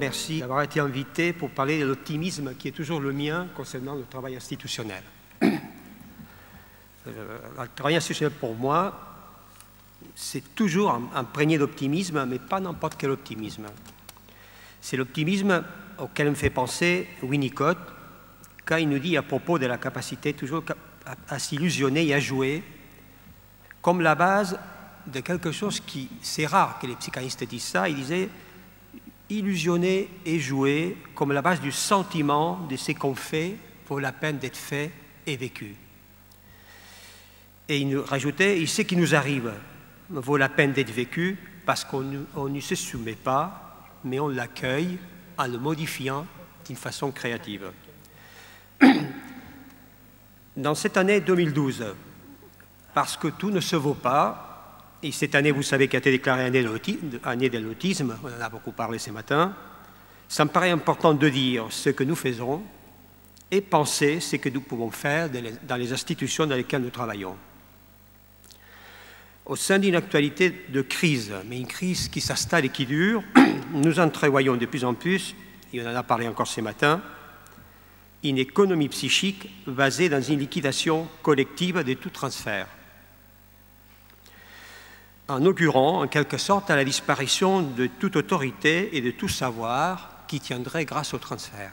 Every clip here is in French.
merci d'avoir été invité pour parler de l'optimisme qui est toujours le mien concernant le travail institutionnel. Le travail institutionnel, pour moi, c'est toujours imprégné d'optimisme, mais pas n'importe quel optimisme. C'est l'optimisme auquel me fait penser Winnicott quand il nous dit à propos de la capacité toujours à s'illusionner et à jouer comme la base de quelque chose qui... C'est rare que les psychanalystes disent ça. Il disait illusionner et jouer comme la base du sentiment de ce qu'on fait vaut la peine d'être fait et vécu. Et il nous rajoutait, ce qui nous arrive vaut la peine d'être vécu parce qu'on ne se soumet pas, mais on l'accueille en le modifiant d'une façon créative. Dans cette année 2012, parce que tout ne se vaut pas, et cette année, vous savez, qui a été déclarée année de l'autisme, on en a beaucoup parlé ce matin, ça me paraît important de dire ce que nous faisons et penser ce que nous pouvons faire dans les institutions dans lesquelles nous travaillons. Au sein d'une actualité de crise, mais une crise qui s'installe et qui dure, nous entrevoyons de plus en plus, et on en a parlé encore ce matin, une économie psychique basée dans une liquidation collective de tout transfert, en augurant en quelque sorte à la disparition de toute autorité et de tout savoir qui tiendrait grâce au transfert.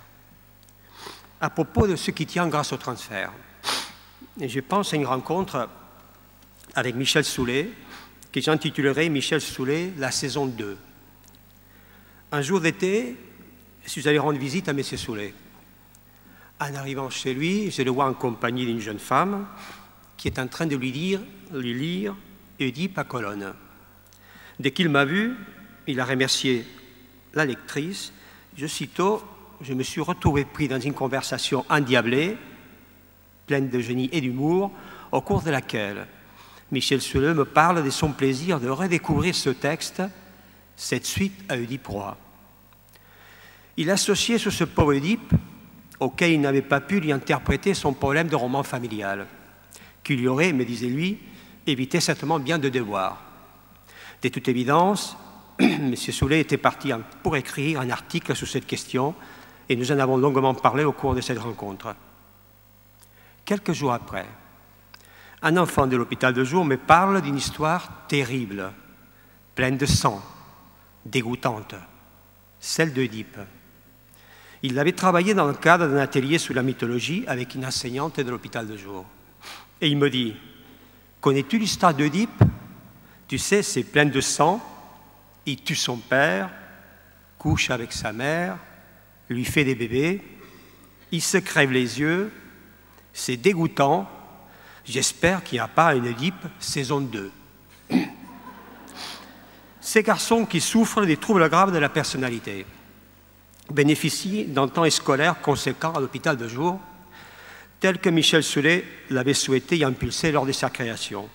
À propos de ce qui tient grâce au transfert, et je pense à une rencontre avec Michel Soulet, que j'intitulerai Michel Soulet, la saison 2. Un jour d'été, je suis allé rendre visite à M. Soulet. En arrivant chez lui, je le vois en compagnie d'une jeune femme qui est en train de lui lire Oedipe à colonne. Dès qu'il m'a vu, il a remercié la lectrice. Aussitôt, je me suis retrouvé pris dans une conversation endiablée, pleine de génie et d'humour, au cours de laquelle Michel Soulet me parle de son plaisir de redécouvrir ce texte, cette suite à Oedipe roi. Il associait sur ce pauvre Oedipe, auquel il n'avait pas pu lui interpréter son problème de roman familial, qui lui aurait, me disait-lui, évité certainement bien de devoirs. De toute évidence, M. Soulet était parti pour écrire un article sur cette question et nous en avons longuement parlé au cours de cette rencontre. Quelques jours après, un enfant de l'hôpital de jour me parle d'une histoire terrible, pleine de sang, dégoûtante, celle d'Oedipe. Il avait travaillé dans le cadre d'un atelier sur la mythologie avec une enseignante de l'hôpital de jour. Et il me dit, connais-tu l'histoire d'Oedipe? Tu sais, c'est plein de sang, il tue son père, couche avec sa mère, lui fait des bébés, il se crève les yeux, c'est dégoûtant, j'espère qu'il n'y a pas une Oedipe saison 2. Ces garçons qui souffrent des troubles graves de la personnalité bénéficient d'un temps scolaire conséquent à l'hôpital de jour, tel que Michel Soulet l'avait souhaité et impulsé lors de sa création.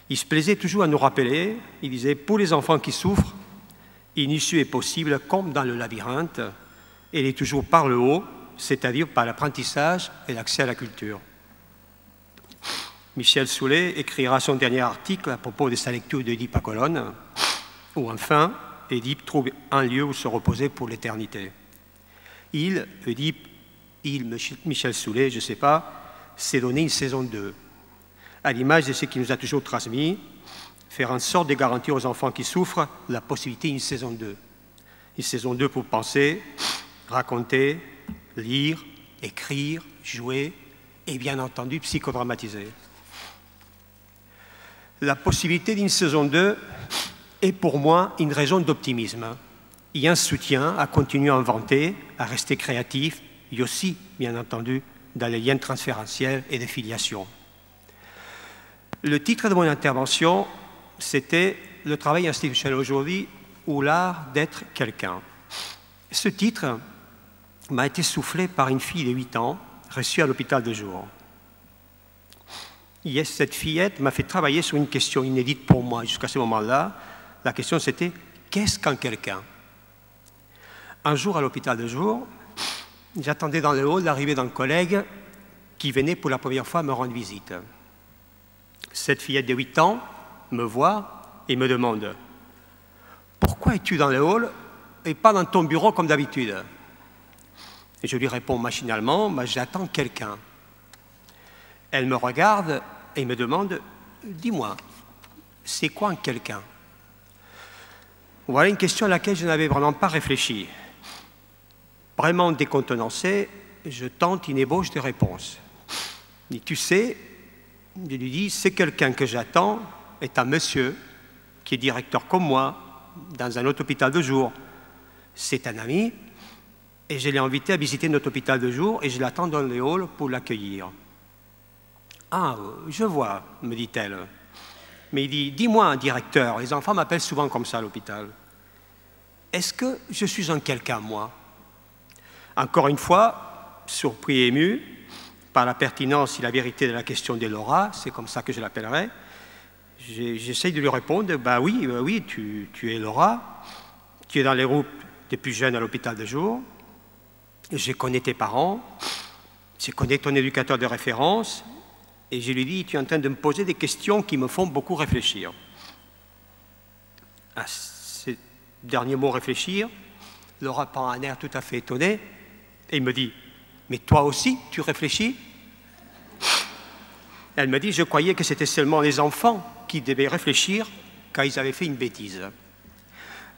Il se plaisait toujours à nous rappeler, il disait, pour les enfants qui souffrent, une issue est possible comme dans le labyrinthe, et elle est toujours par le haut, c'est-à-dire par l'apprentissage et l'accès à la culture. Michel Soulet écrira son dernier article à propos de sa lecture d'Oedipe à colonne, où enfin, Oedipe trouve un lieu où se reposer pour l'éternité. Michel Soulet, je ne sais pas, s'est donné une saison 2, à l'image de ce qu'il nous a toujours transmis, faire en sorte de garantir aux enfants qui souffrent la possibilité d'une saison 2. Une saison 2 pour penser, raconter, lire, écrire, jouer et bien entendu psychodramatiser. La possibilité d'une saison 2 est pour moi une raison d'optimisme et un soutien à continuer à inventer, à rester créatif et aussi, bien entendu, dans les liens transférentiels et de filiation. Le titre de mon intervention, c'était « Le travail institutionnel aujourd'hui ou l'art d'être quelqu'un ». Ce titre m'a été soufflé par une fille de 8 ans reçue à l'hôpital de jour. Et cette fillette m'a fait travailler sur une question inédite pour moi jusqu'à ce moment-là. La question c'était « Qu'est-ce qu'un quelqu'un » Un jour à l'hôpital de jour, j'attendais dans le hall l'arrivée d'un collègue qui venait pour la première fois me rendre visite. Cette fillette de 8 ans me voit et me demande « Pourquoi es-tu dans le hall et pas dans ton bureau comme d'habitude. Et je lui réponds machinalement, bah, j'attends quelqu'un. Elle me regarde et me demande, dis-moi, c'est quoi un quelqu'un? Voilà une question à laquelle je n'avais vraiment pas réfléchi. Vraiment décontenancé, je tente une ébauche de réponse. Et tu sais, je lui dis, c'est quelqu'un que j'attends, est un monsieur qui est directeur comme moi dans un autre hôpital de jour. C'est un ami et je l'ai invité à visiter notre hôpital de jour et je l'attends dans le hall pour l'accueillir. Ah, je vois, me dit-elle. Mais il dit, dis-moi, directeur, les enfants m'appellent souvent comme ça à l'hôpital. Est-ce que je suis un quelqu'un, moi? Encore une fois, surpris et ému par la pertinence et la vérité de la question de Laura, c'est comme ça que je l'appellerai, j'essaye de lui répondre, bah oui, tu es Laura, tu es dans les groupes des plus jeunes à l'hôpital de jour, je connais tes parents, je connais ton éducateur de référence, et je lui dis, tu es en train de me poser des questions qui me font beaucoup réfléchir. À ces derniers mots, réfléchir, Laura prend un air tout à fait étonné, et il me dit, mais toi aussi, tu réfléchis? Elle me dit, je croyais que c'était seulement les enfants qui devaient réfléchir quand ils avaient fait une bêtise.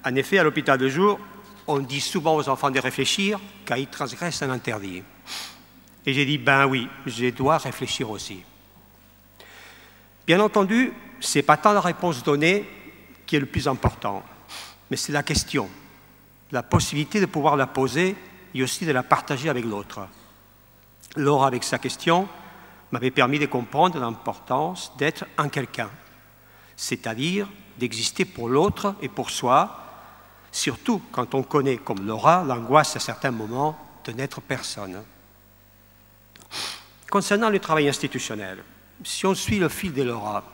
En effet, à l'hôpital de jour, on dit souvent aux enfants de réfléchir quand ils transgressent un interdit. Et j'ai dit, ben oui, je dois réfléchir aussi. Bien entendu, ce n'est pas tant la réponse donnée qui est le plus important, mais c'est la question, la possibilité de pouvoir la poser et aussi de la partager avec l'autre. Laura, avec sa question, m'avait permis de comprendre l'importance d'être un quelqu'un, c'est-à-dire d'exister pour l'autre et pour soi, surtout quand on connaît, comme Laura, l'angoisse à certains moments de n'être personne. Concernant le travail institutionnel, si on suit le fil de Laura,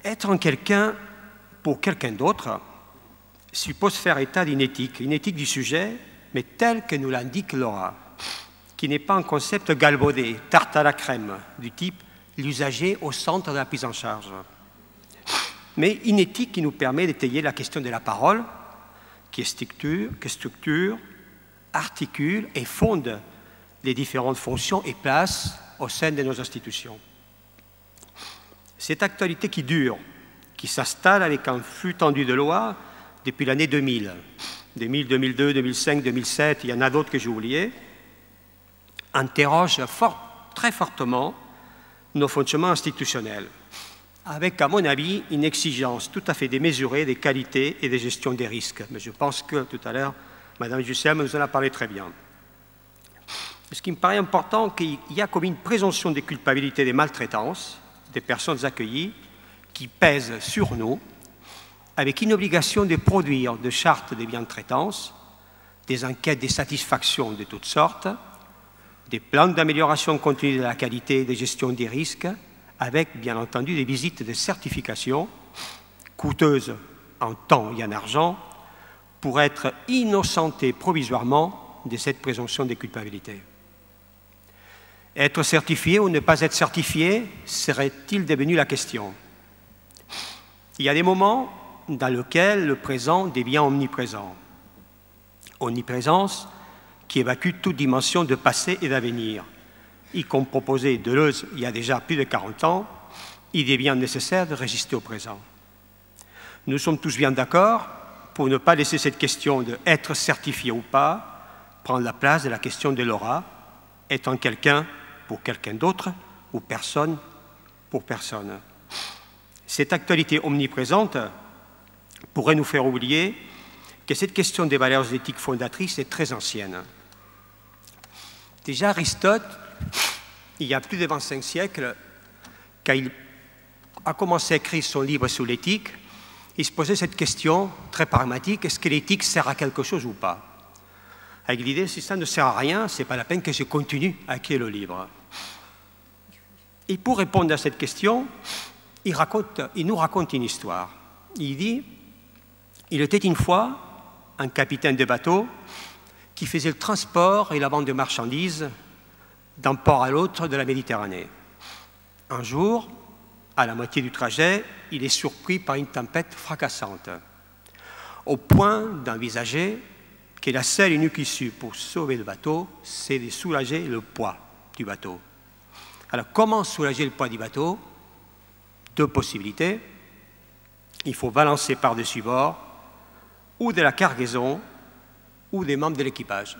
être un quelqu'un pour quelqu'un d'autre suppose faire état d'une éthique du sujet, mais telle que nous l'indique Laura, qui n'est pas un concept galvaudé, tarte à la crème, du type l'usager au centre de la prise en charge, mais une éthique qui nous permet d'étayer la question de la parole, qui structure, articule et fonde les différentes fonctions et places au sein de nos institutions. Cette actualité qui dure, qui s'installe avec un flux tendu de lois depuis l'année 2000, 2002, 2005, 2007, il y en a d'autres que j'ai oubliés, interroge très fortement nos fonctionnements institutionnels, avec, à mon avis, une exigence tout à fait démesurée des qualités et des gestions des risques. Mais je pense que tout à l'heure, Mme Jussem nous en a parlé très bien. Ce qui me paraît important, qu'il y a comme une présomption de culpabilité des maltraitances des personnes accueillies qui pèse sur nous, avec une obligation de produire de chartes de bientraitance, des enquêtes de satisfaction de toutes sortes, des plans d'amélioration continue de la qualité et de gestion des risques, avec, bien entendu, des visites de certification, coûteuses en temps et en argent, pour être innocentés provisoirement de cette présomption de culpabilité. Être certifié ou ne pas être certifié serait-il devenu la question? Il y a des moments dans lesquels le présent devient omniprésent. Omniprésence qui évacue toute dimension de passé et d'avenir. Et comme proposait Deleuze il y a déjà plus de 40 ans, il devient nécessaire de résister au présent. Nous sommes tous bien d'accord pour ne pas laisser cette question de être certifié ou pas prendre la place de la question de Laura, étant quelqu'un pour quelqu'un d'autre ou personne pour personne. Cette actualité omniprésente pourrait nous faire oublier que cette question des valeurs éthiques fondatrices est très ancienne. Déjà Aristote, il y a plus de 25 siècles, quand il a commencé à écrire son livre sur l'éthique, il se posait cette question très pragmatique, est-ce que l'éthique sert à quelque chose ou pas? Avec l'idée, si ça ne sert à rien, ce n'est pas la peine que je continue à écrire le livre. Et pour répondre à cette question, il nous raconte une histoire. Il dit, il était une fois un capitaine de bateau qui faisait le transport et la vente de marchandises d'un port à l'autre de la Méditerranée. Un jour, à la moitié du trajet, il est surpris par une tempête fracassante. au point d'envisager que la seule et unique issue pour sauver le bateau, c'est de soulager le poids du bateau. Alors, comment soulager le poids du bateau? Deux possibilités. Il faut balancer par-dessus bord ou de la cargaison ou des membres de l'équipage.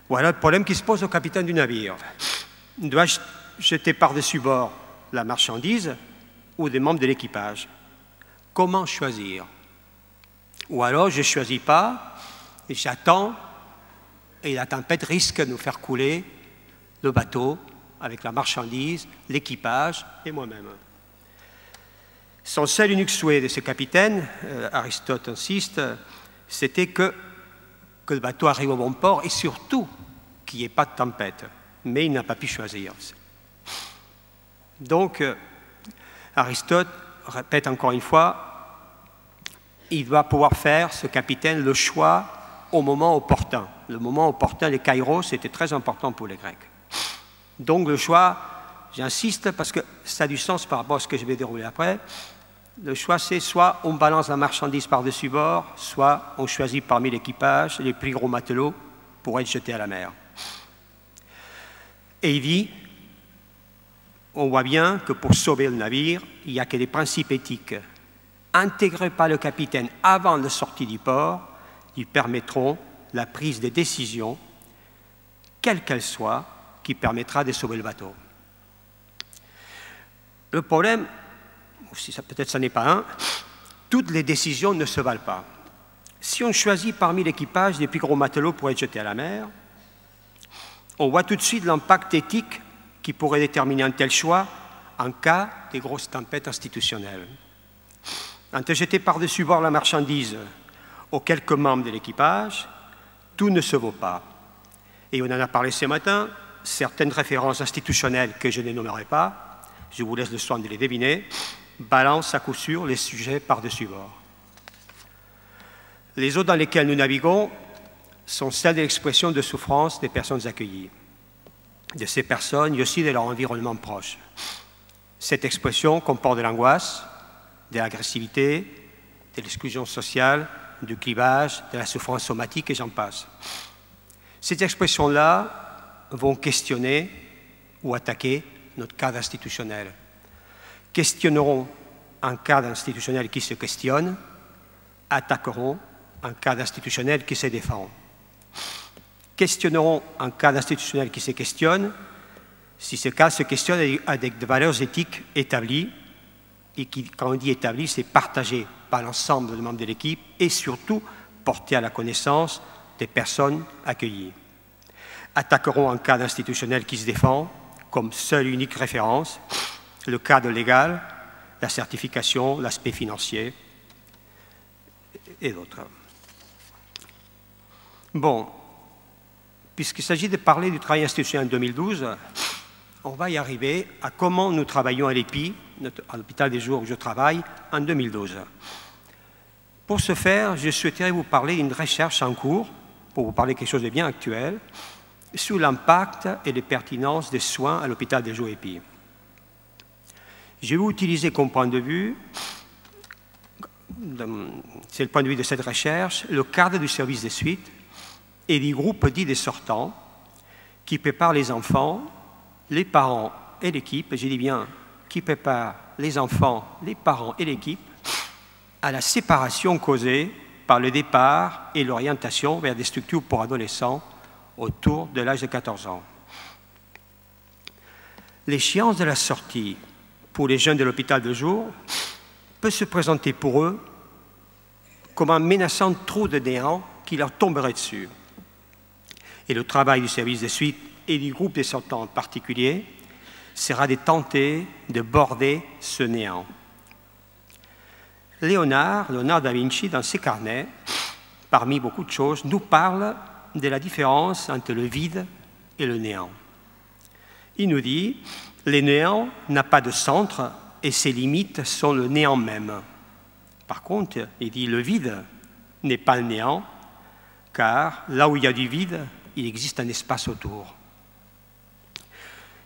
Voilà le problème qui se pose au capitaine du navire. Dois-je jeter par-dessus bord la marchandise ou des membres de l'équipage? Comment choisir? Ou alors je ne choisis pas et j'attends et la tempête risque de nous faire couler le bateau avec la marchandise, l'équipage et moi-même. Son seul unique souhait de ce capitaine, Aristote insiste, c'était que le bateau arrive au bon port et surtout qu'il n'y ait pas de tempête. Mais il n'a pas pu choisir. Donc, Aristote répète encore une fois, il doit pouvoir faire, ce capitaine, le choix au moment opportun. Le moment opportun, les kairos, c'était très important pour les Grecs. Donc le choix, j'insiste parce que ça a du sens par rapport à ce que je vais dérouler après, le choix c'est soit on balance la marchandise par-dessus bord, soit on choisit parmi l'équipage les plus gros matelots pour être jetés à la mer. Et il dit, on voit bien que pour sauver le navire, il n'y a que des principes éthiques intégrés par le capitaine avant la sortie du port, lui permettront la prise des décisions, quelle qu'elle soit, qui permettra de sauver le bateau. Le problème, si peut-être ce n'est pas un, toutes les décisions ne se valent pas. Si on choisit parmi l'équipage les plus gros matelots pour être jetés à la mer, on voit tout de suite l'impact éthique qui pourrait déterminer un tel choix en cas de grosses tempêtes institutionnelles. En jeter par-dessus bord la marchandise aux quelques membres de l'équipage, tout ne se vaut pas. Et on en a parlé ce matin, certaines références institutionnelles que je ne nommerai pas, je vous laisse le soin de les deviner, balancent à coup sûr les sujets par-dessus bord. Les eaux dans lesquelles nous naviguons sont celles de l'expression de souffrance des personnes accueillies, de ces personnes et aussi de leur environnement proche. Cette expression comporte de l'angoisse, de l'agressivité, de l'exclusion sociale, du clivage, de la souffrance somatique et j'en passe. Ces expressions-là vont questionner ou attaquer notre cadre institutionnel. Questionneront un cadre institutionnel qui se questionne, attaqueront un cadre institutionnel qui se défend. Questionneront un cadre institutionnel qui se questionne si ce cadre se questionne avec des valeurs éthiques établies et qui, quand on dit établi, c'est partagé par l'ensemble des membres de l'équipe et surtout porté à la connaissance des personnes accueillies. Attaqueront un cadre institutionnel qui se défend comme seule et unique référence, le cadre légal, la certification, l'aspect financier et d'autres. Bon, puisqu'il s'agit de parler du travail institutionnel en 2012, on va y arriver à comment nous travaillons à l'EPI, à l'hôpital des jours où je travaille, en 2012. Pour ce faire, je souhaiterais vous parler d'une recherche en cours, pour vous parler de quelque chose de bien actuel, sur l'impact et les pertinences des soins à l'hôpital des jours EPI. Je vais utiliser comme point de vue, c'est le point de vue de cette recherche, le cadre du service de suite et du groupe dit des sortants qui préparent les enfants, les parents et l'équipe, je dis bien qui préparent les enfants, les parents et l'équipe à la séparation causée par le départ et l'orientation vers des structures pour adolescents autour de l'âge de 14 ans. L'échéance de la sortie pour les jeunes de l'hôpital de jour peut se présenter pour eux comme un menaçant trou de néant qui leur tomberait dessus. Et le travail du service de suite et du groupe des sortants en particulier sera de tenter de border ce néant. Léonard da Vinci, dans ses carnets, parmi beaucoup de choses, nous parle de la différence entre le vide et le néant. Il nous dit « Le néant n'a pas de centre et ses limites sont le néant même ». Par contre, il dit « Le vide n'est pas le néant, car là où il y a du vide, il existe un espace autour ».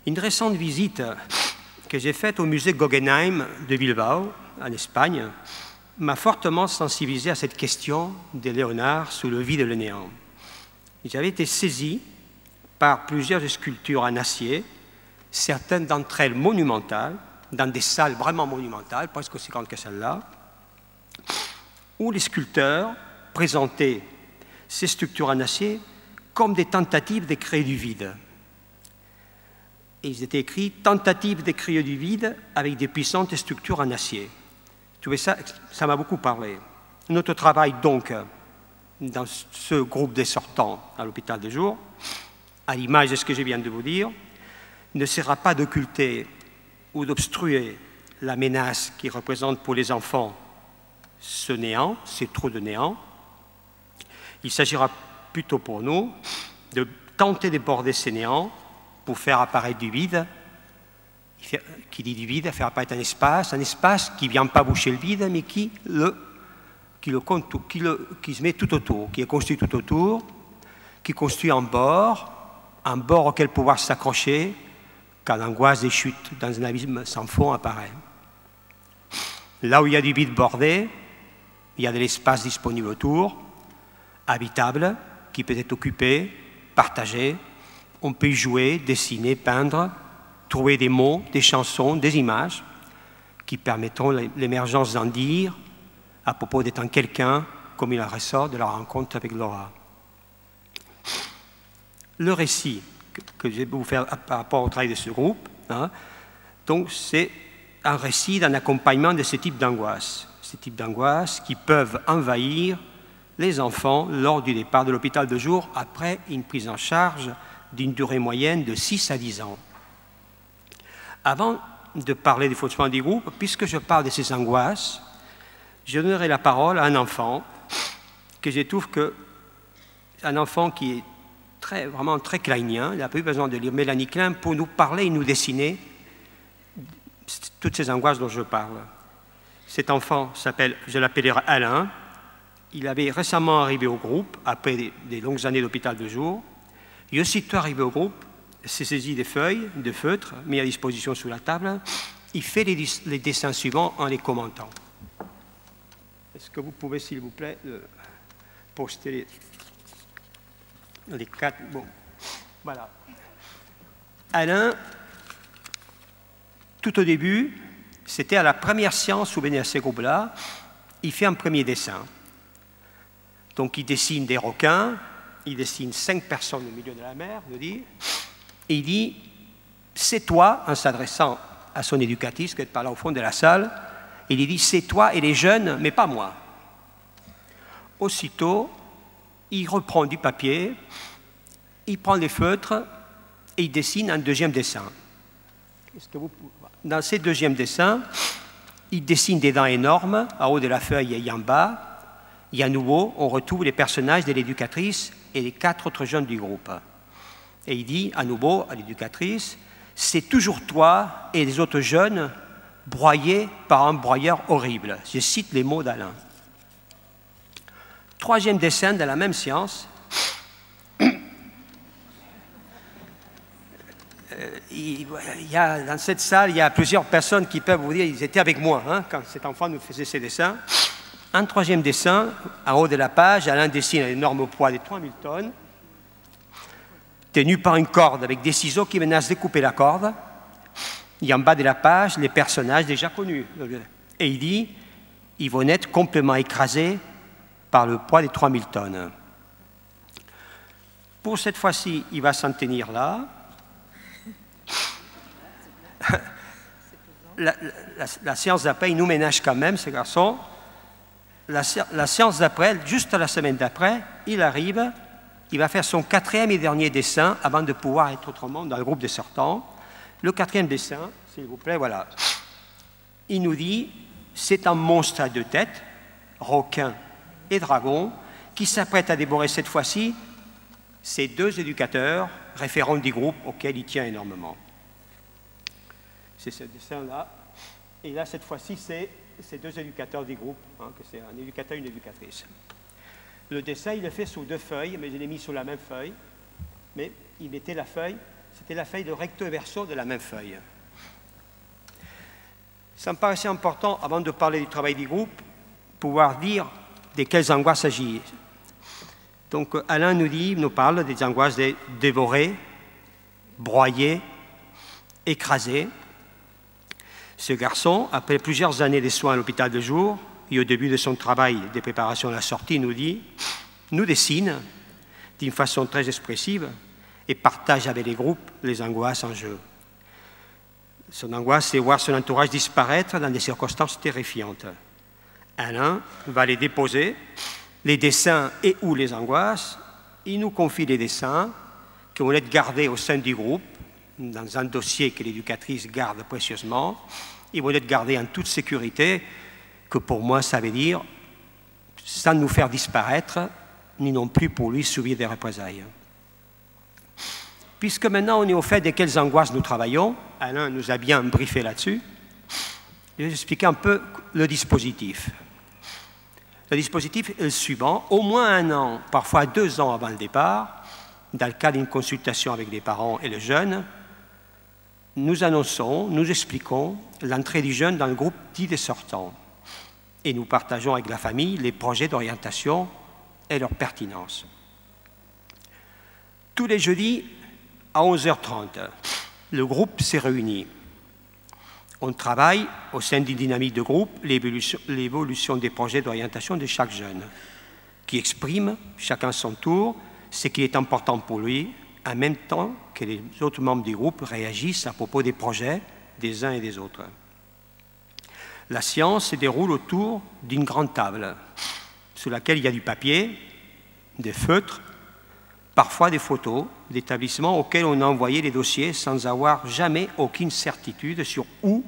Une récente visite que j'ai faite au musée Guggenheim de Bilbao, en Espagne, m'a fortement sensibilisé à cette question de Léonard sous le vide et le néant. J'avais été saisi par plusieurs sculptures en acier, certaines d'entre elles monumentales, dans des salles vraiment monumentales, presque aussi grandes que celle-là, où les sculpteurs présentaient ces structures en acier comme des tentatives de créer du vide. Et ils étaient écrits « Tentative de créer du vide avec des puissantes structures en acier ». Ça m'a beaucoup parlé. Notre travail, donc, dans ce groupe des sortants à l'hôpital de jour, à l'image de ce que je viens de vous dire, ne sera pas d'occulter ou d'obstruer la menace qui représente pour les enfants ce néant, ces trous de néant. Il s'agira plutôt pour nous de tenter d'aborder ces néants pour faire apparaître du vide. Qui dit du vide, faire apparaître un espace qui ne vient pas boucher le vide, mais qui se met tout autour, qui est construit tout autour, qui construit un bord auquel pouvoir s'accrocher quand l'angoisse des chutes dans un abîme sans fond apparaît. Là où il y a du vide bordé, il y a de l'espace disponible autour, habitable, qui peut être occupé, partagé. On peut y jouer, dessiner, peindre, trouver des mots, des chansons, des images qui permettront l'émergence d'un dire à propos d'être quelqu'un, comme il en ressort de la rencontre avec Laura. Le récit que je vais vous faire par rapport au travail de ce groupe, donc c'est un récit d'un accompagnement de ce type d'angoisse. Ces types d'angoisse qui peuvent envahir les enfants lors du départ de l'hôpital de jour après une prise en charge d'une durée moyenne de 6 à 10 ans. Avant de parler du fonctionnement du groupe, puisque je parle de ces angoisses, je donnerai la parole à un enfant que je trouve un enfant qui est vraiment très kleinien. Il n'a pas eu besoin de lire Mélanie Klein pour nous parler et nous dessiner toutes ces angoisses dont je parle. Cet enfant s'appelle, je l'appellerai Alain. Il avait récemment arrivé au groupe, après des longues années d'hôpital de jour. Et aussitôt arrivé au groupe, s'est saisi des feuilles de feutre mises à disposition sous la table. Il fait les dessins suivants en les commentant. Est-ce que vous pouvez, s'il vous plaît, poster les 4... Bon, voilà. Alain, tout au début, c'était à la première séance où venait à ces groupes-là, il fait un premier dessin. Donc il dessine des requins, il dessine 5 personnes au milieu de la mer, et il dit « c'est toi », en s'adressant à son éducatrice qui est par là au fond de la salle, il lui dit « c'est toi et les jeunes, mais pas moi ». Aussitôt, il reprend du papier, il prend les feutres et il dessine un deuxième dessin. Dans ces deuxièmes dessins, il dessine des dents énormes, en haut de la feuille et en bas. Et à nouveau, on retrouve les personnages de l'éducatrice et les 4 autres jeunes du groupe. Et il dit à nouveau à l'éducatrice, « c'est toujours toi et les autres jeunes broyés par un broyeur horrible ». Je cite les mots d'Alain. Troisième dessin de la même séance. Dans cette salle, il y a plusieurs personnes qui peuvent vous dire, ils étaient avec moi quand cet enfant nous faisait ses dessins. Un troisième dessin, en haut de la page, Alain dessine un énorme poids de 3000 tonnes, tenu par une corde avec des ciseaux qui menacent de couper la corde. Et en bas de la page, les personnages déjà connus. Et il dit, ils vont être complètement écrasés par le poids des 3000 tonnes. Pour cette fois-ci, il va s'en tenir là. La séance d'après, il nous ménage quand même, ces garçons. La séance d'après, juste la semaine d'après, il arrive, il va faire son 4e et dernier dessin avant de pouvoir être autrement dans le groupe des sortants. Le 4e dessin, s'il vous plaît, voilà. Il nous dit, c'est un monstre à 2 têtes, requin et dragon, qui s'apprête à dévorer cette fois-ci ces 2 éducateurs, référents du groupe auquel il tient énormément. C'est ce dessin-là. Et là, cette fois-ci, c'est ces 2 éducateurs du groupe, que c'est un éducateur et une éducatrice. Le dessin, il le fait sous 2 feuilles, mais je l'ai mis sur la même feuille. Mais il mettait la feuille, c'était la feuille de recto et verso de la même feuille. Ça me paraissait important, avant de parler du travail du groupe, pouvoir dire de quelles angoisses il s'agit. Donc Alain nous parle des angoisses de dévorer, broyer, écraser. Ce garçon, après plusieurs années de soins à l'hôpital de jour, et au début de son travail de préparation à la sortie, nous dessine d'une façon très expressive et partage avec les groupes les angoisses en jeu. Son angoisse, c'est voir son entourage disparaître dans des circonstances terrifiantes. Alain va les déposer, les dessins et ou les angoisses. Il nous confie les dessins qui vont être gardés au sein du groupe, dans un dossier que l'éducatrice garde précieusement. Ils vont être gardés en toute sécurité, que pour moi, ça veut dire sans nous faire disparaître, ni non plus pour lui subir des représailles. Puisque maintenant on est au fait de quelles angoisses nous travaillons, Alain nous a bien briefé là-dessus, je vais vous expliquer un peu le dispositif. Le dispositif est le suivant. Au moins 1 an, parfois 2 ans avant le départ, dans le cadre d'une consultation avec les parents et le jeune, nous annonçons, nous expliquons l'entrée du jeune dans le groupe dit des sortants. Et nous partageons avec la famille les projets d'orientation et leur pertinence. Tous les jeudis, à 11h30, le groupe s'est réuni. On travaille au sein d'une dynamique de groupe l'évolution des projets d'orientation de chaque jeune, qui exprime, chacun son tour, ce qui est important pour lui, en même temps que les autres membres du groupe réagissent à propos des projets des uns et des autres. La séance se déroule autour d'une grande table, sur laquelle il y a du papier, des feutres, parfois des photos d'établissements auxquels on a envoyé les dossiers sans avoir jamais aucune certitude sur où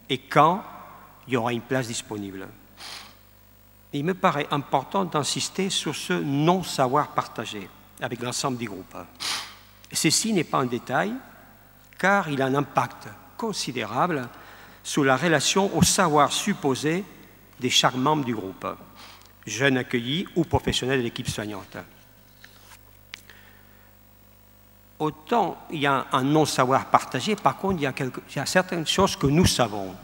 et quand il y aura une place disponible. Il me paraît important d'insister sur ce non-savoir partagé avec l'ensemble du groupe. Ceci n'est pas un détail, car il a un impact considérable sur la relation au savoir supposé de chaque membre du groupe, jeunes accueillis ou professionnels de l'équipe soignante. Autant il y a un non-savoir partagé, par contre, il y a certaines choses que nous savons.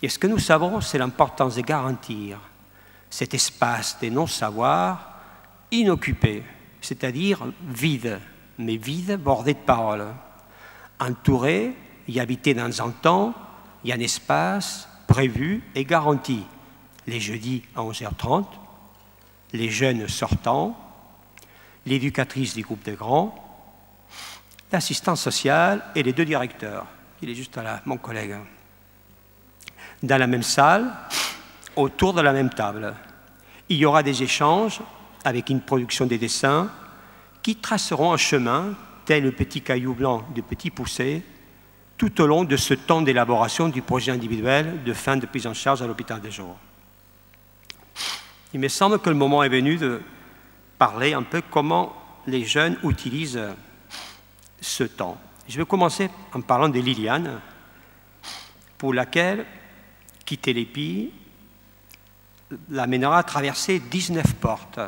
Et ce que nous savons, c'est l'importance de garantir cet espace des non-savoirs inoccupé, c'est-à-dire vide, mais vide, bordé de paroles. Entouré et habité dans un temps, il y a un espace prévu et garanti. Les jeudis à 11h30, les jeunes sortants, l'éducatrice du groupe de grands, l'assistant social et les 2 directeurs. Il est juste là, mon collègue. Dans la même salle, autour de la même table. Il y aura des échanges avec une production des dessins qui traceront un chemin, tel le petit caillou blanc de petit poussé, tout au long de ce temps d'élaboration du projet individuel de fin de prise en charge à l'hôpital de jour. Il me semble que le moment est venu de parler un peu comment les jeunes utilisent ce temps. Je vais commencer en parlant de Liliane, pour laquelle quitter l'EPI l'amènera à traverser 19 portes,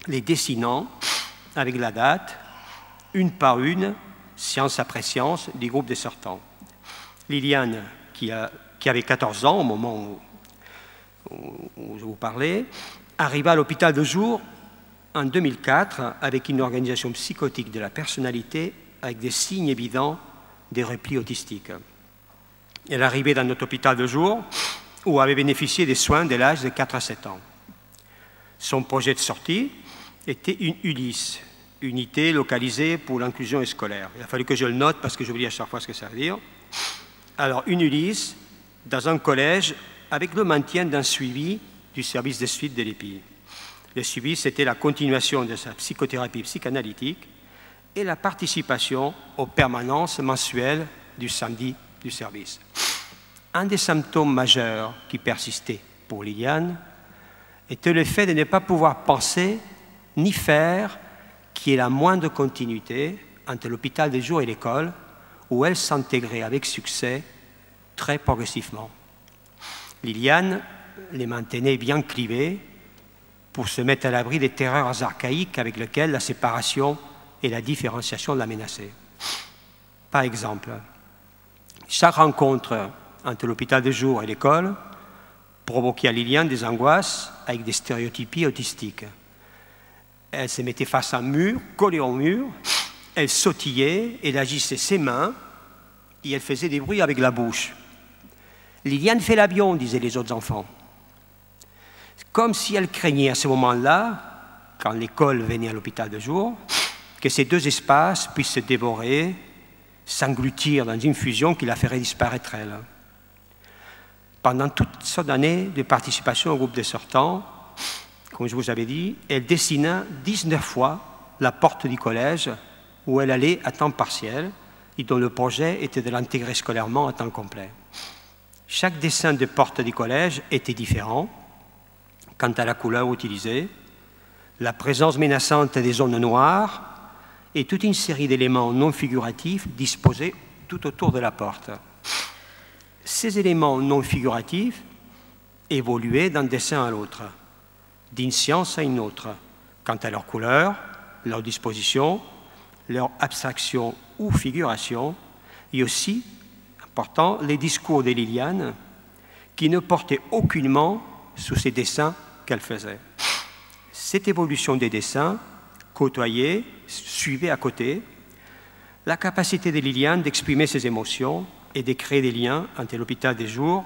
les dessinant avec la date, une par une, séance après séance, du groupe des sortants. Liliane, qui avait 14 ans au moment où je vous parlais, arriva à l'hôpital de jour en 2004 avec une organisation psychotique de la personnalité avec des signes évidents des replis autistiques. Elle arrivait dans notre hôpital de jour où avait bénéficié des soins dès l'âge de 4 à 7 ans. Son projet de sortie était une ULIS, unité localisée pour l'inclusion scolaire. Il a fallu que je le note parce que j'oublie à chaque fois ce que ça veut dire. Alors, une ULIS dans un collège avec le maintien d'un suivi du service de suite de l'EPI. Le suivi, c'était la continuation de sa psychothérapie psychanalytique et la participation aux permanences mensuelles du samedi du service. Un des symptômes majeurs qui persistait pour Liliane était le fait de ne pas pouvoir penser ni faire qu'il y ait la moindre continuité entre l'hôpital de jour et l'école, où elle s'intégrait avec succès très progressivement. Liliane les maintenait bien clivés pour se mettre à l'abri des terreurs archaïques avec lesquelles la séparation et la différenciation la menaçaient. Par exemple, chaque rencontre entre l'hôpital de jour et l'école provoquait à Liliane des angoisses avec des stéréotypies autistiques. Elle se mettait face à un mur, collée au mur, elle sautillait, elle agissait ses mains et elle faisait des bruits avec la bouche. Liliane fait l'avion, disaient les autres enfants. Comme si elle craignait à ce moment-là, quand l'école venait à l'hôpital de jour, que ces deux espaces puissent se dévorer, s'engloutir dans une fusion qui la ferait disparaître elle. Pendant toute son année de participation au groupe des sortants, comme je vous avais dit, elle dessina 19 fois la porte du collège où elle allait à temps partiel et dont le projet était de l'intégrer scolairement à temps complet. Chaque dessin de porte du collège était différent quant à la couleur utilisée, la présence menaçante des zones noires et toute une série d'éléments non figuratifs disposés tout autour de la porte. Ces éléments non figuratifs évoluaient d'un dessin à l'autre, d'une science à une autre, quant à leur couleur, leur disposition, leur abstraction ou figuration, et aussi, important, les discours de Liliane, qui ne portaient aucunement sous ces dessins qu'elle faisait. Cette évolution des dessins côtoyait, suivait à côté, la capacité de Liliane d'exprimer ses émotions et de créer des liens entre l'hôpital des jours,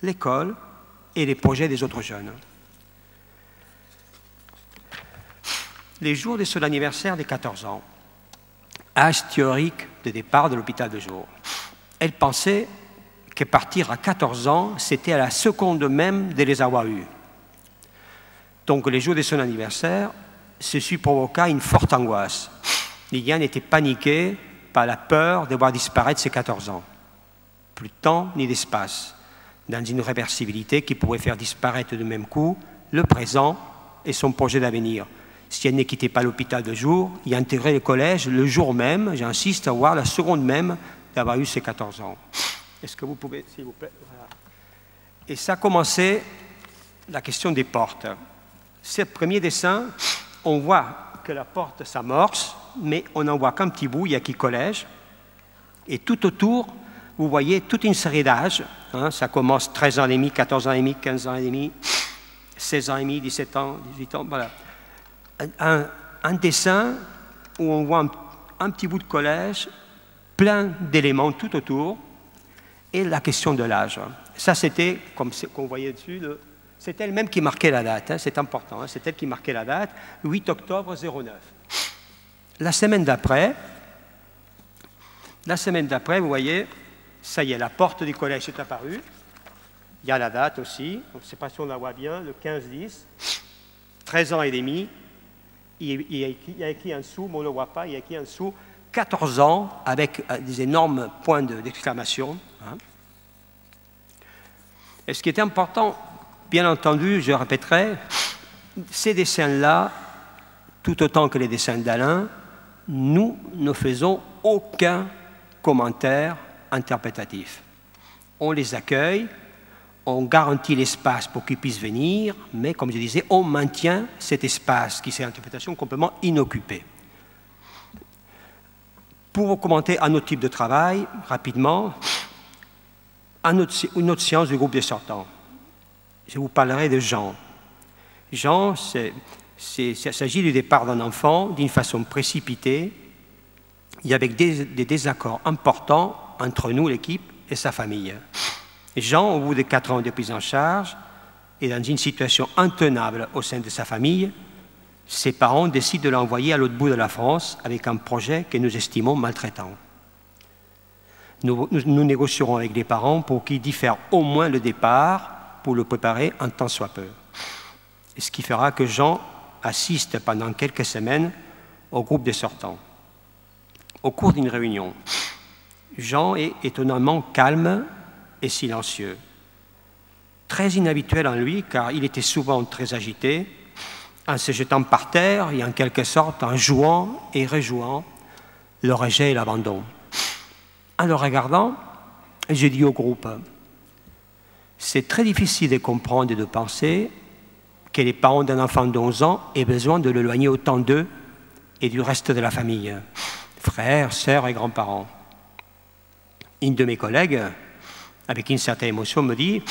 l'école et les projets des autres jeunes. Les jours de son anniversaire de 14 ans, âge théorique de départ de l'hôpital de jour, elle pensait que partir à 14 ans, c'était à la seconde même de les avoir eus. Donc les jours de son anniversaire, ceci provoqua une forte angoisse. Liliane était paniquée par la peur de voir disparaître ses 14 ans. Plus de temps ni d'espace, dans une réversibilité qui pourrait faire disparaître de même coup le présent et son projet d'avenir. Si elle ne quittait pas l'hôpital de jour et intégrait le collège le jour même, j'insiste, à voir la seconde même d'avoir eu ses 14 ans. Est-ce que vous pouvez, s'il vous plaît, voilà. Et ça commençait la question des portes. Ce premier dessin, on voit que la porte s'amorce, mais on n'en voit qu'un petit bout, il y a qui collège. Et tout autour, vous voyez toute une série d'âges. Hein, ça commence 13 ans et demi, 14 ans et demi, 15 ans et demi, 16 ans et demi, 17 ans, 18 ans, voilà. Un dessin où on voit un petit bout de collège, plein d'éléments tout autour, et la question de l'âge. Ça, c'était, comme qu'on voyait dessus, c'est elle-même qui marquait la date, hein, c'est important, hein, c'est elle qui marquait la date, 8 octobre 09. La semaine d'après, vous voyez, ça y est, la porte du collège est apparue, il y a la date aussi, donc je ne sais pas si on la voit bien, le 15-10, 13 ans et demi, il y a écrit en dessous, mais on ne le voit pas, il y a écrit en dessous, 14 ans, avec des énormes points d'exclamation. Hein. Et ce qui est important, bien entendu, je répéterai, ces dessins-là, tout autant que les dessins d'Alain, nous ne faisons aucun commentaire interprétatif. On les accueille, on garantit l'espace pour qu'ils puissent venir, mais comme je disais, on maintient cet espace qui, c'est l'interprétation, complètement inoccupé. Pour commenter un autre type de travail, rapidement, une autre séance du groupe des sortants. Je vous parlerai de Jean. Jean, il s'agit du départ d'un enfant d'une façon précipitée et avec des désaccords importants entre nous, l'équipe, et sa famille. Jean, au bout de 4 ans de prise en charge, est dans une situation intenable au sein de sa famille. Ses parents décident de l'envoyer à l'autre bout de la France avec un projet que nous estimons maltraitant. Nous négocierons avec les parents pour qu'ils diffèrent au moins le départ pour le préparer un tant soit peu. Et ce qui fera que Jean assiste pendant quelques semaines au groupe des sortants. Au cours d'une réunion, Jean est étonnamment calme et silencieux. Très inhabituel en lui, car il était souvent très agité, en se jetant par terre et en quelque sorte en jouant et rejouant le rejet et l'abandon. En le regardant, j'ai dit au groupe, c'est très difficile de comprendre et de penser que les parents d'un enfant de 11 ans aient besoin de l'éloigner autant d'eux et du reste de la famille, frères, sœurs et grands-parents. Une de mes collègues, avec une certaine émotion, me dit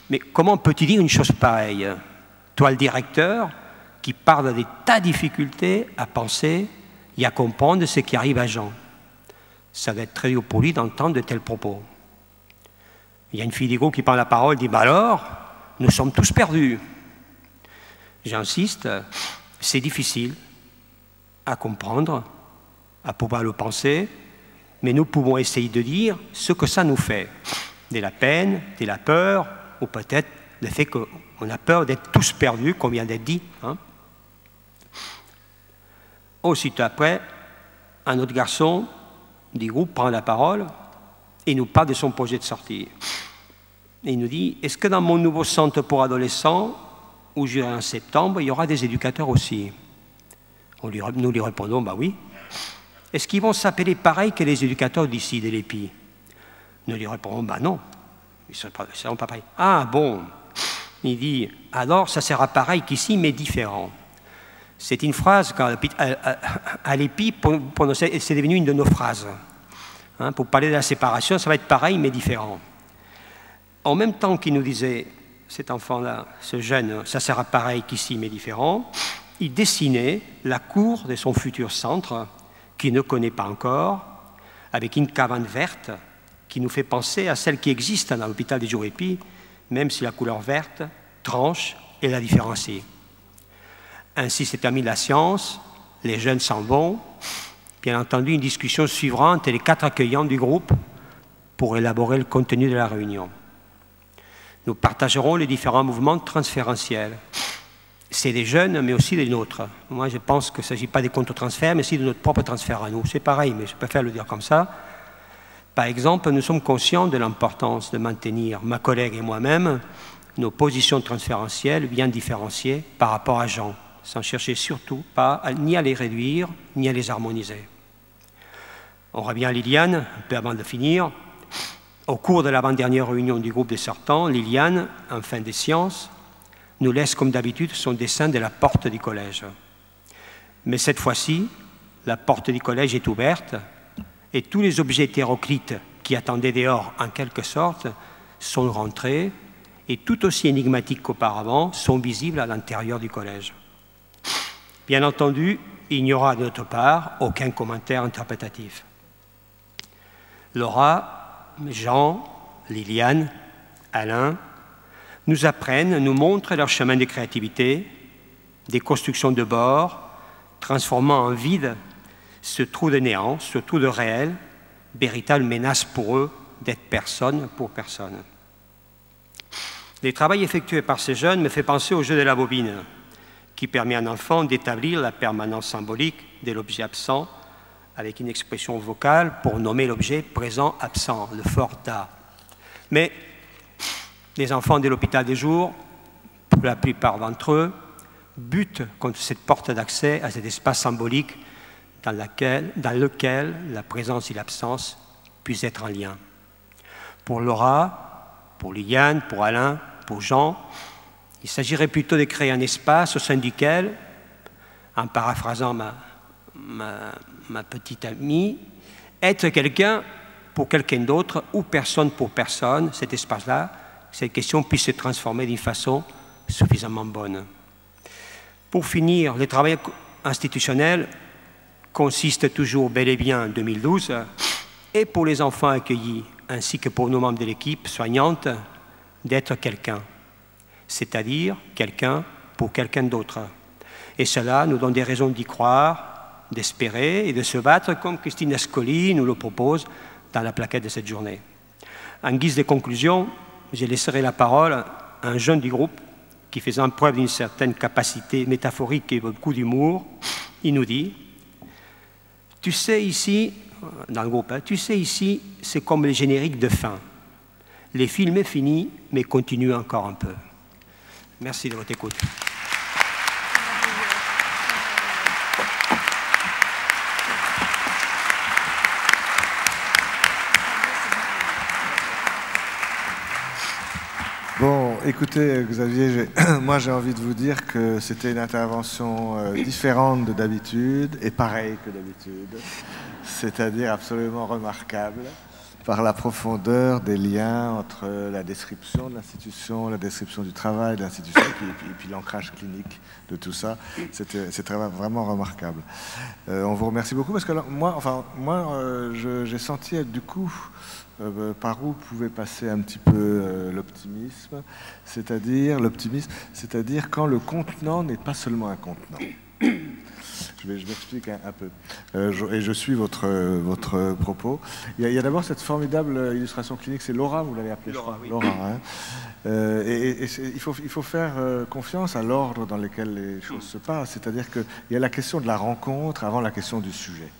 Mais comment peux-tu dire une chose pareille? Toi, le directeur, qui parle des tas de difficultés à penser et à comprendre ce qui arrive à Jean. Ça va être très dur pour lui d'entendre de tels propos. Il y a une fille du groupe qui prend la parole, dit « Bah alors, nous sommes tous perdus ». J'insiste, c'est difficile à comprendre, à pouvoir le penser, mais nous pouvons essayer de dire ce que ça nous fait. De la peine, de la peur, ou peut-être le fait qu'on a peur d'être tous perdus, comme vient d'être dit. Hein. Aussitôt après, un autre garçon du groupe prend la parole et nous parle de son projet de sortie. Et il nous dit, est-ce que dans mon nouveau centre pour adolescents, où j'irai en septembre, il y aura des éducateurs aussi? Nous lui répondons, bah oui. Est-ce qu'ils vont s'appeler pareil que les éducateurs d'ici, de l'EPI? Nous lui répondons, bah non, ils ne seront pas pareils. Ah bon? Il dit, alors ça sera pareil qu'ici, mais différent. C'est une phrase à l'EPI, c'est devenu une de nos phrases. Hein, pour parler de la séparation, ça va être pareil, mais différent. En même temps qu'il nous disait, cet enfant-là, ce jeune, ça sera pareil qu'ici, mais différent, il dessinait la cour de son futur centre, qu'il ne connaît pas encore, avec une cabane verte qui nous fait penser à celle qui existe dans l'hôpital des Jours-Épis, même si la couleur verte tranche et la différencie. Ainsi s'est terminée la science, les jeunes s'en vont. Bien entendu, une discussion suivra entre les 4 accueillants du groupe pour élaborer le contenu de la réunion. Nous partagerons les différents mouvements transférentiels. C'est des jeunes, mais aussi des nôtres. Moi, je pense qu'il ne s'agit pas des contre-transferts, mais aussi de notre propre transfert à nous. C'est pareil, mais je préfère le dire comme ça. Par exemple, nous sommes conscients de l'importance de maintenir, ma collègue et moi-même, nos positions transférentielles bien différenciées par rapport à Jean, sans chercher surtout pas ni à les réduire, ni à les harmoniser. On revient à Liliane, un peu avant de finir. Au cours de l'avant-dernière réunion du groupe des sortants, Liliane, en fin des sciences, nous laisse comme d'habitude son dessin de la porte du collège. Mais cette fois-ci, la porte du collège est ouverte et tous les objets hétéroclites qui attendaient dehors en quelque sorte sont rentrés et tout aussi énigmatiques qu'auparavant sont visibles à l'intérieur du collège. Bien entendu, il n'y aura de notre part aucun commentaire interprétatif. Laura, Jean, Liliane, Alain nous apprennent, nous montrent leur chemin de créativité, des constructions de bord, transformant en vide ce trou de néant, ce trou de réel, véritable menace pour eux d'être personne pour personne. Le travail effectué par ces jeunes me fait penser au jeu de la bobine, qui permet à un enfant d'établir la permanence symbolique de l'objet absent avec une expression vocale pour nommer l'objet présent-absent, le fort A. Mais les enfants de l'hôpital des jours, pour la plupart d'entre eux, butent contre cette porte d'accès à cet espace symbolique dans lequel la présence et l'absence puissent être en lien. Pour Laura, pour Liliane, pour Alain, pour Jean, il s'agirait plutôt de créer un espace au sein duquel, en paraphrasant ma petite amie, être quelqu'un pour quelqu'un d'autre ou personne pour personne, cet espace-là, cette question puisse se transformer d'une façon suffisamment bonne. Pour finir, le travail institutionnel consiste toujours bel et bien en 2012, et pour les enfants accueillis, ainsi que pour nos membres de l'équipe soignante, d'être quelqu'un, c'est-à-dire quelqu'un pour quelqu'un d'autre. Et cela nous donne des raisons d'y croire, d'espérer et de se battre comme Christine Ascoli nous le propose dans la plaquette de cette journée. En guise de conclusion, je laisserai la parole à un jeune du groupe qui, faisant preuve d'une certaine capacité métaphorique et beaucoup d'humour, il nous dit « Tu sais ici, dans le groupe, tu sais ici, c'est comme les génériques de fin. Les films est fini, mais continue encore un peu. » Merci de votre écoute. Bon, écoutez, Xavier, moi j'ai envie de vous dire que c'était une intervention différente de d'habitude et pareille que d'habitude, c'est-à-dire absolument remarquable. par la profondeur des liens entre la description de l'institution, la description du travail de l'institution, et puis l'ancrage clinique de tout ça. C'est vraiment remarquable. On vous remercie beaucoup parce que moi, j'ai senti du coup par où pouvait passer un petit peu l'optimisme, c'est-à-dire quand le contenant n'est pas seulement un contenant. Je m'explique un peu. Et je suis votre propos. Il y a d'abord cette formidable illustration clinique, c'est Laura, vous l'avez appelée, Laura, oui. Laura, hein. Il faut faire confiance à l'ordre dans lequel les choses se passent. C'est-à-dire qu'il y a la question de la rencontre avant la question du sujet.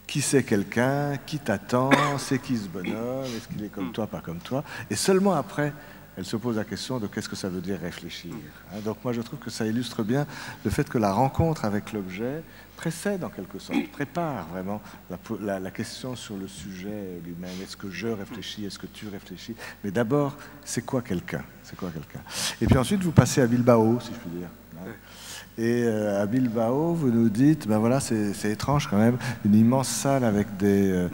Qui c'est quelqu'un? Qui t'attend? C'est qui ce bonhomme? Est-ce qu'il est comme toi, pas comme toi? Et seulement après, elle se pose la question de qu'est-ce que ça veut dire réfléchir. Donc moi je trouve que ça illustre bien le fait que la rencontre avec l'objet précède en quelque sorte, prépare vraiment la question sur le sujet lui-même. Est-ce que je réfléchis? Est-ce que tu réfléchis? Mais d'abord, c'est quoi quelqu'un? Et puis ensuite vous passez à Bilbao, si je puis dire. Et à Bilbao, vous nous dites, ben voilà, c'est étrange quand même, une immense salle avec des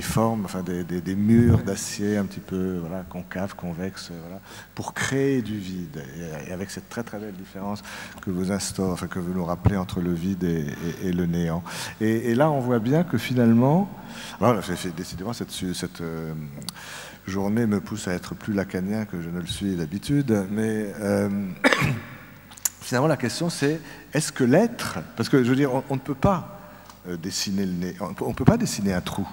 formes, enfin des murs d'acier un petit peu voilà, concaves, convexes, voilà, pour créer du vide. Et avec cette très très belle différence que vous que vous nous rappelez entre le vide et le néant. Et là, on voit bien que finalement, alors, décidément, cette journée me pousse à être plus lacanien que je ne le suis d'habitude, mais finalement, la question, c'est est-ce que l'être, parce que je veux dire, on ne peut pas dessiner le nez, on ne peut pas dessiner un trou,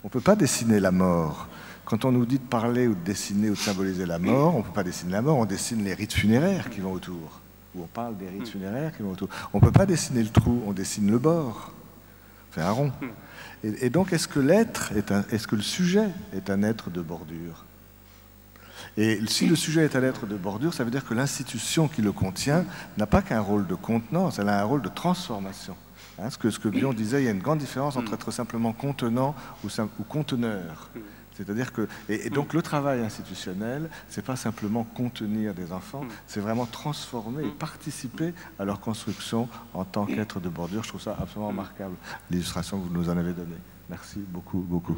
on ne peut pas dessiner la mort. Quand on nous dit de parler ou de dessiner ou de symboliser la mort, on ne peut pas dessiner la mort, on dessine les rites funéraires qui vont autour, ou on parle des rites funéraires qui vont autour. On ne peut pas dessiner le trou, on dessine le bord, on fait un rond. Et donc, est-ce que le sujet est un être de bordure? Et si le sujet est un être de bordure, ça veut dire que l'institution qui le contient n'a pas qu'un rôle de contenance, elle a un rôle de transformation. Hein, ce que Bion disait, il y a une grande différence entre être simplement contenant ou conteneur. C'est-à-dire que, et donc le travail institutionnel, c'est pas simplement contenir des enfants, c'est vraiment transformer et participer à leur construction en tant qu'être de bordure. Je trouve ça absolument remarquable, l'illustration que vous nous en avez donnée. Merci beaucoup, beaucoup.